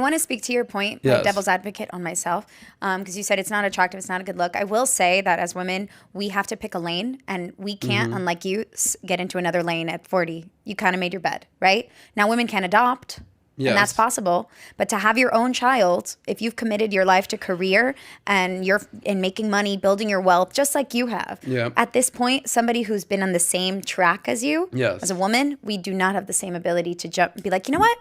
want to speak to your point, like devil's advocate on myself, because you said it's not attractive, it's not a good look. I will say that as women, we have to pick a lane, and we can't, unlike you, get into another lane at 40. You kind of made your bed, right? Now women can adopt. Yes. And that's possible. But to have your own child, if you've committed your life to career and you're in making money, building your wealth, just like you have. At this point, somebody who's been on the same track as you, as a woman, we do not have the same ability to jump and be like, you know what?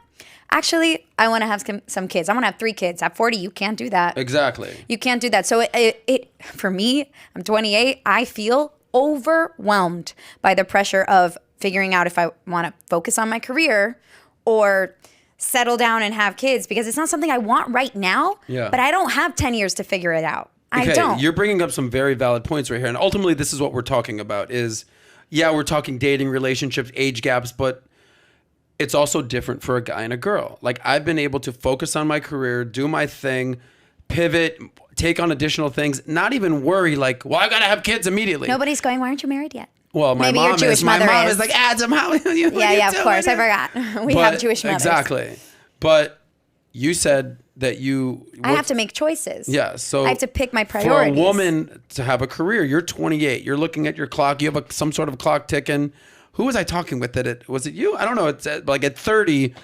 Actually, I want to have some kids. I want to have 3 kids. At 40, you can't do that. Exactly. You can't do that. So it for me, I'm 28. I feel overwhelmed by the pressure of figuring out if I want to focus on my career or settle down and have kids, because it's not something I want right now, but I don't have 10 years to figure it out. I don't. You're bringing up some very valid points right here. And ultimately, this is what we're talking about is, we're talking dating, relationships, age gaps, but it's also different for a guy and a girl. Like, I've been able to focus on my career, do my thing, pivot, take on additional things, not even worry like, well, I got to have kids immediately. Nobody's going, why aren't you married yet? Well, my mom is. My mom is like, Adam, how are you? Yeah, of course. I forgot. We have Jewish mothers. Exactly. But you said that I have to make choices. Yeah. So I have to pick my priorities. For a woman to have a career, you're 28. You're looking at your clock. You have some sort of clock ticking. Who was I talking with? Was it you? I don't know. It's like at 30,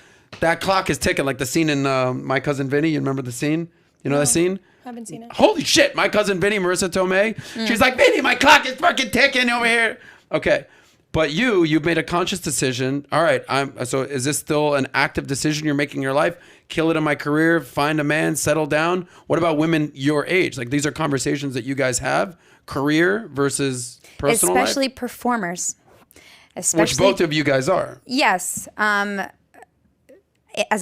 that clock is ticking, like the scene in My Cousin Vinny. You remember the scene? You know that scene? Haven't seen it. Holy shit. My Cousin Vinny, Marissa Tomei. She's like, Vinny, my clock is fucking ticking over here. Okay. But you've made a conscious decision. All right. So is this still an active decision you're making in your life? Kill it in my career, find a man, settle down. What about women your age? Like, these are conversations that you guys have. Career versus personal life. Especially performers. Which both of you guys are. Yes. As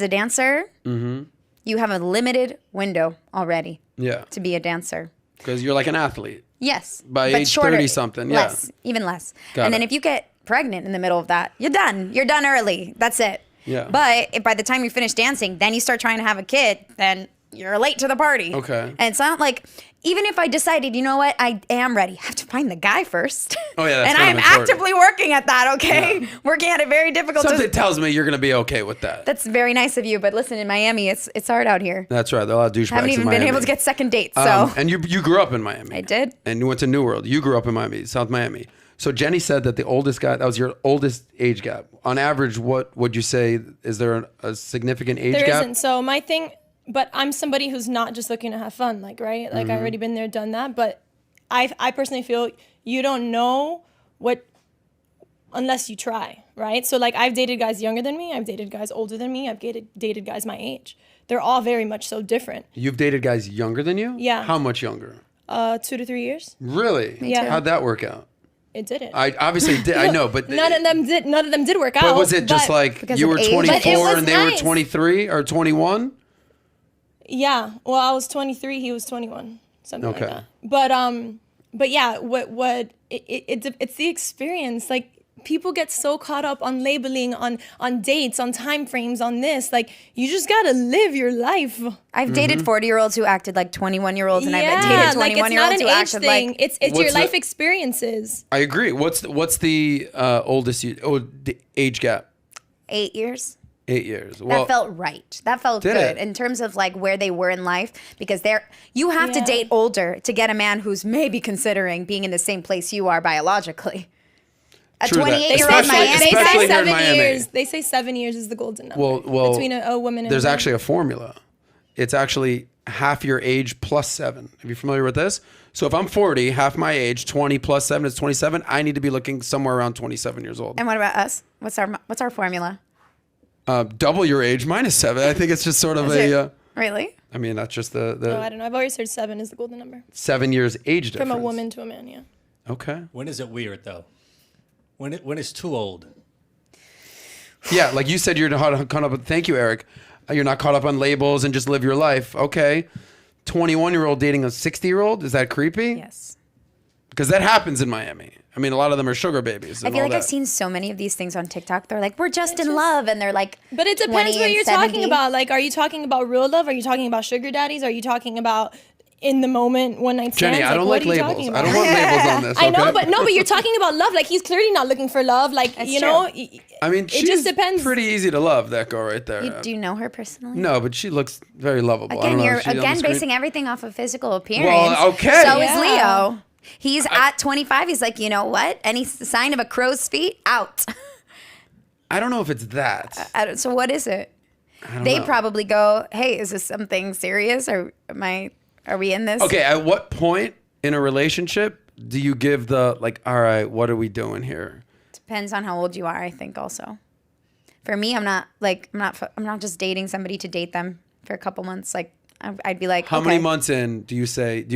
a dancer, you have a limited window already to be a dancer. Because you're like an athlete. Yes. By age 30-something, less, even less. Then if you get pregnant in the middle of that, you're done. You're done early. That's it. Yeah. But if by the time you finish dancing, then you start trying to have a kid, then you're late to the party. Okay. And it's not like, even if I decided, you know what, I am ready, I have to find the guy first. Oh, yeah, that's and I am actively working at that, okay? Yeah. Working at it, very difficult. Something tells me you're going to be okay with that. That's very nice of you, but listen, in Miami, it's hard out here. That's right. There are a lot of douchebags in Miami. I haven't even been able to get second dates, so. And you grew up in Miami. I did. And you went to New World. You grew up in Miami, South Miami. So Jenny said that the oldest guy, that was your oldest age gap. On average, what would you say, is there a significant age gap? There isn't. So my thing... But I'm somebody who's not just looking to have fun, like, right? Like, I've already been there, done that. But I personally feel you don't know what unless you try, right? So, like, I've dated guys younger than me. I've dated guys older than me. I've dated guys my age. They're all very much so different. You've dated guys younger than you? Yeah. How much younger? 2 to 3 years. Really? Yeah. How'd that work out? It didn't. I obviously did. I know, but none of them did work out. But was it just like you were 24 and they were 23 or 21? Yeah. Well, I was 23. He was 21. Something like that. But yeah. It's the experience. Like, people get so caught up on labeling, on dates, on time frames, on this. Like, you just gotta live your life. I've dated 40-year-olds who acted like 21-year-olds, and I've dated 21-year-olds who acted like. It's your life experiences. I agree. What's the oldest the age gap? 8 years. 8 years. Well, that felt right. That felt good in terms of like where they were in life, because you have to date older to get a man who's maybe considering being in the same place you are biologically. A 28-year-old Miami. They say 7 years. They say 7 years is the golden number. Well, between a woman and there's a man. actually a formula. It's actually half your age plus 7. Are you familiar with this? So if I'm 40, half my age, 20 plus 7 is 27. I need to be looking somewhere around 27 years old. And what about us? What's our formula? Double your age minus 7. I think it's just sort of really? I mean, that's just the. No, I don't know. I've always heard 7 is the golden number. 7 years age difference. From a woman to a man, yeah. Okay. When is it weird though? When it's too old? Yeah, like you said, you're not caught up. Thank you, Eric. You're not caught up on labels and just live your life. Okay. 21-year-old dating a 60-year-old, is that creepy? Yes. Because that happens in Miami. I mean, a lot of them are sugar babies. I feel like I've seen so many of these things on TikTok. They're like, we're just in love. And they're like, but it depends what you're talking about. Like, are you talking about real love? Are you talking about sugar daddies? Are you talking about in the moment one night stands. Jenny, I don't like what are you labels. talking I about? don't want labels on this. I know, okay? but you're talking about love. Like, he's clearly not looking for love. Like, That's you true. know, I mean, it she's just depends. pretty easy to love, that girl right there. Do you know her personally? No, but she looks very lovable. I don't Again, know you're if she on the screen- basing everything off of physical appearance. Well, okay. So is Yeah. Leo. He's at 25. He's like, you know what? Any sign of a crow's feet? Out. I don't know if it's that. So what is it? I don't They know. probably go, hey, is this something serious? Or are we in this? Okay, at what point in a relationship do you give the, like, all right, what are we doing here? Depends on how old you are, I think also. For me, I'm not just dating somebody to date them for a couple months. Like, I'd be like, How okay. many months in do you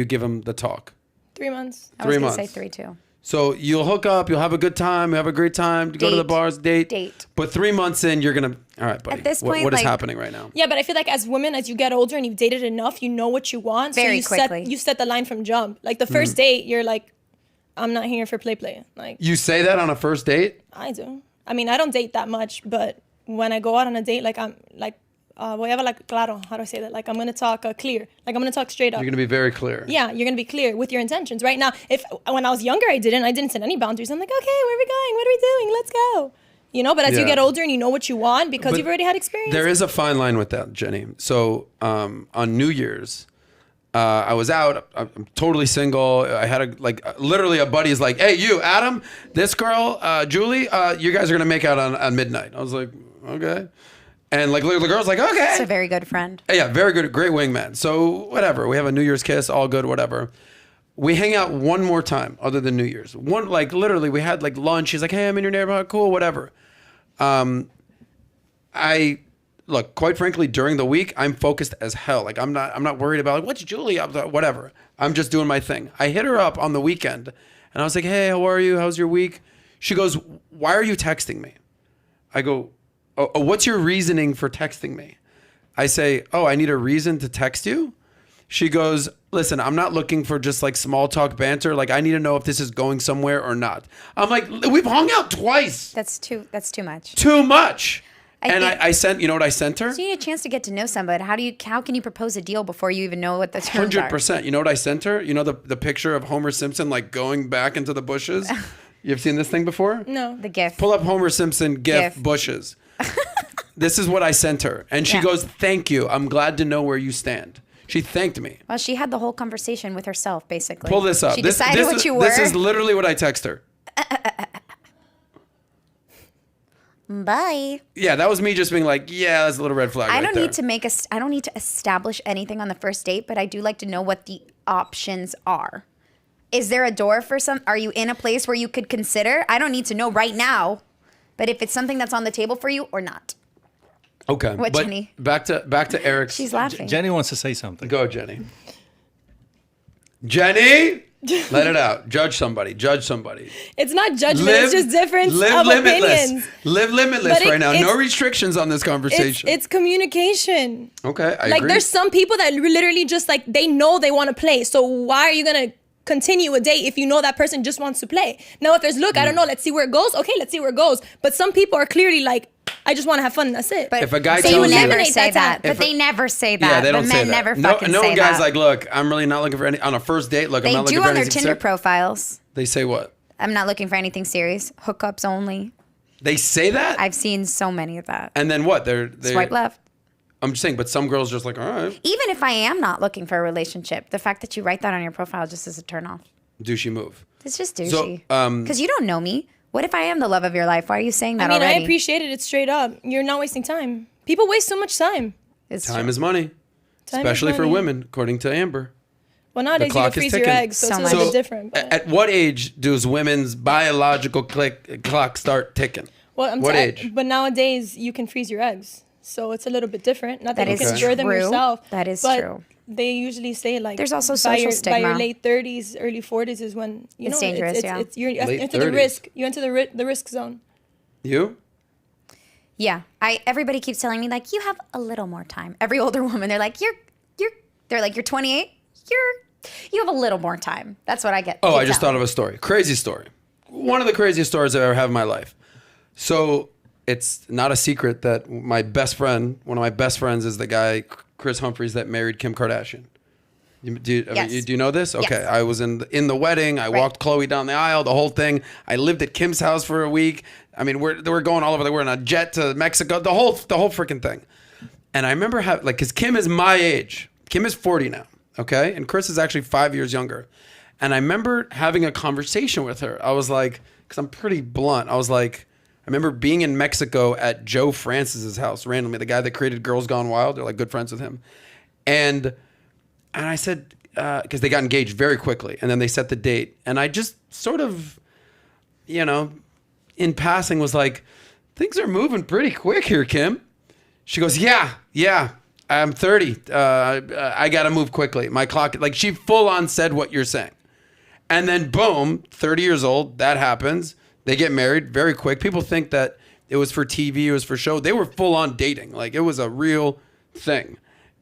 give them the talk? 3 months. I was 3 going to say months. 3 too. So you'll hook up, you'll have a good time, you have a great time, you go to the Date. bars, date. Date. But 3 months in, you're going to, all right, buddy. At this what point, is like- happening right now? Yeah, but I feel like as women, as you get older and you've dated enough, you know what you want. Very so quickly. you set the line from jump. Like the first date, you're like, I'm not here for play. Like, You say that on a first date? I do. I mean, I don't date that much, but when I go out on a date, like, I'm like, voy a hablar claro. How do I say that? Like, I'm gonna talk clear. Like, I'm gonna talk straight up. You're going to be very clear. Yeah, you're gonna be clear with your intentions. Right now, when I was younger, I didn't set any boundaries. I'm like, okay, where are we going? What are we doing? Let's go. You know, but as you Yeah. get older and you know what you want because But you've already had experience. There is a fine line with that, Jenny. So on New Year's, I was out. I'm totally single. I had literally a buddy is like, hey, you, Adam, this girl, Julie, you guys are going to make out on midnight. I was like, okay. And like the girl's like, okay. It's a very good friend. Yeah, very good, great wingman. So whatever, we have a New Year's kiss, all good, whatever. We hang out one more time other than New Year's. One, like literally, we had like lunch. He's like, hey, I'm in your neighborhood, cool, whatever. I look, quite frankly, during the week, I'm focused as hell. Like I'm not worried about like what's Julie up to, whatever. I'm just doing my thing. I hit her up on the weekend, and I was like, hey, how are you? How's your week? She goes, why are you texting me? I go, oh, what's your reasoning for texting me? I say, oh, I need a reason to text you. She goes, listen, I'm not looking for just like small talk banter. Like I need to know if this is going somewhere or not. I'm like, we've hung out twice. That's too much. Too much. I think- I sent, you know what I sent her? So you need a chance to get to know somebody. How can you propose a deal before you even know what the terms are? 100%. You know what I sent her? You know the picture of Homer Simpson like going back into the bushes? You've seen this thing before? No. The gift. Pull up Homer Simpson GIF GIF. bushes. This is what I sent her. And she Yeah. goes, thank you. I'm glad to know where you stand. She thanked me. Well, she had the whole conversation with herself, basically. Pull this up. She decided what you were. This is literally what I text her. Bye. Yeah, that was me just being like, yeah, that's a little red flag. I right don't there. I don't need to establish anything on the first date, but I do like to know what the options are. Is there a door for some? Are you in a place where you could consider? I don't need to know right now, but if it's something that's on the table for you or not. Okay. What, but Jenny? Back to Eric's. She's laughing. Jenny wants to say something. Go, Jenny. Jenny, let it out. Judge somebody. It's not judgment. It's just difference of opinions. Live limitless But right now. No it's- restrictions on this conversation. It's communication. Okay, I Like agree. there's some people that literally just like they know they want to play. So why are you gonna continue a date if you know that person just wants to play? Now if there's I don't know, let's see where it goes. Okay, let's see where it goes. But some people are clearly like, I just want to have fun. And that's it. But If a guy they tells you- never Eliminate say that that. time. But If they never say that. yeah, they don't the say men that. never No, fucking no say guy's that. like, look, I'm really not looking for any on a first date. Look, I'm They not looking do for on their anything. Tinder profiles. They say what? I'm not looking for anything serious. Hookups only. They say that, I've seen so many of that. and then what? They're Swipe left. I'm just saying, but some girls just like, all right, Even if I am not looking for a relationship, the fact that you write that on your profile just is a turn off. douchey move. It's just So, douchey. Because you don't know me. What if I am the love of your life? Why are you saying that I mean, already? I appreciate it. It's straight up. You're not wasting time. People waste so much time. It's Time true. is money, Time is especially for money. women, according to Amber. Well, nowadays you clock can is freeze your ticking. eggs, so, So it's a much. little So, bit different. But. at what age does women's biological clock start ticking? Well, what age? But nowadays you can freeze your eggs, so it's a little bit different. Not that, That you is can store them true. yourself. That is but true. They usually say like There's also by social your, stigma. by your late 30s, early 40s is when you It's know dangerous, yeah. you're Late into the 30s. risk. You enter the risk zone. You? Yeah. Everybody keeps telling me like you have a little more time. Every older woman, they're like, they're like, you're 28. You have a little more time. That's what I get. Oh, keep I just thought telling of a story. Crazy story. One of the craziest stories I've ever had in my life. So it's not a secret that one of my best friends is the guy, Chris Humphries, that married Kim Kardashian. Do you know this? Okay, Yes. I was in the wedding. I walked Chloe down the aisle. The whole thing. I lived at Kim's house for a week. I mean, we're going all over. We're on a jet to Mexico. The whole freaking thing. And I remember because Kim is my age. Kim is 40 now. Okay, and Chris is actually 5 years younger. And I remember having a conversation with her. I was like, because I'm pretty blunt. I was like, I remember being in Mexico at Joe Francis's house randomly, the guy that created Girls Gone Wild. They're like good friends with him. And I said, because they got engaged very quickly, and then they set the date. And I just sort of, in passing was like, things are moving pretty quick here, Kim. She goes, yeah, I'm 30. I got to move quickly. My clock, like she full on said what you're saying. And then boom, 30 years old, that happens. They get married very quick. People think that it was for TV, it was for show. They were full on dating. Like it was a real thing.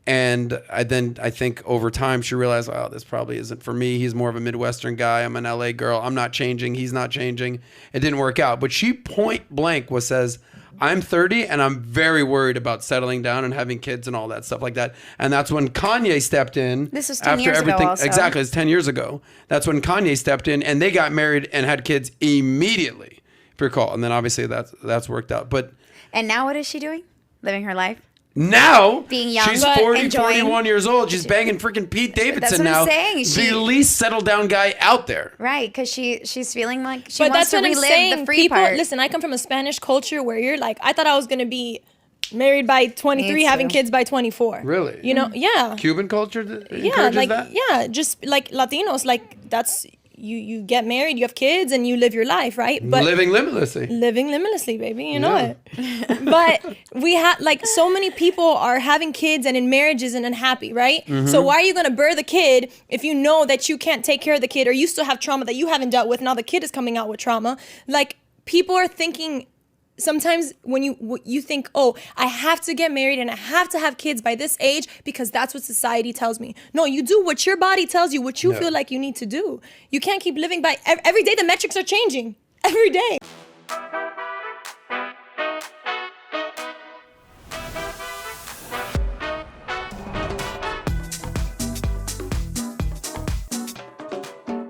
And I think over time she realized, oh, this probably isn't for me. He's more of a Midwestern guy. I'm an LA girl. I'm not changing. He's not changing. It didn't work out. But she point blank says, I'm 30 and I'm very worried about settling down and having kids and all that stuff like that. And that's when Kanye stepped in. This was 10 years ago also. Exactly. It's 10 years ago. That's when Kanye stepped in and they got married and had kids immediately, if you recall. And then obviously that's worked out. And now what is she doing? Living her life? Now, being young, she's 41 years old. She's banging freaking Pete Davidson that's what now. I'm saying. The least settled down guy out there. Right, because she's feeling like she But wants that's to what I'm relive saying. the free part. Listen, I come from a Spanish culture where you're like, I thought I was gonna be married by 23, having kids by 24. Really? Yeah. Cuban culture Yeah, encourages that? yeah, just like Latinos, like that's you get married, you have kids, and you live your life, right? But living limitlessly, baby, you know it. But we have so many people are having kids and in marriages and unhappy, right? Mm-hmm. So why are you gonna birth a kid if you know that you can't take care of the kid, or you still have trauma that you haven't dealt with? Now the kid is coming out with trauma. Like people are thinking. Sometimes when you think, oh, I have to get married and I have to have kids by this age because that's what society tells me. No, you do what your body tells you, what you feel like you need to do. You can't keep living by, every day the metrics are changing. Every day.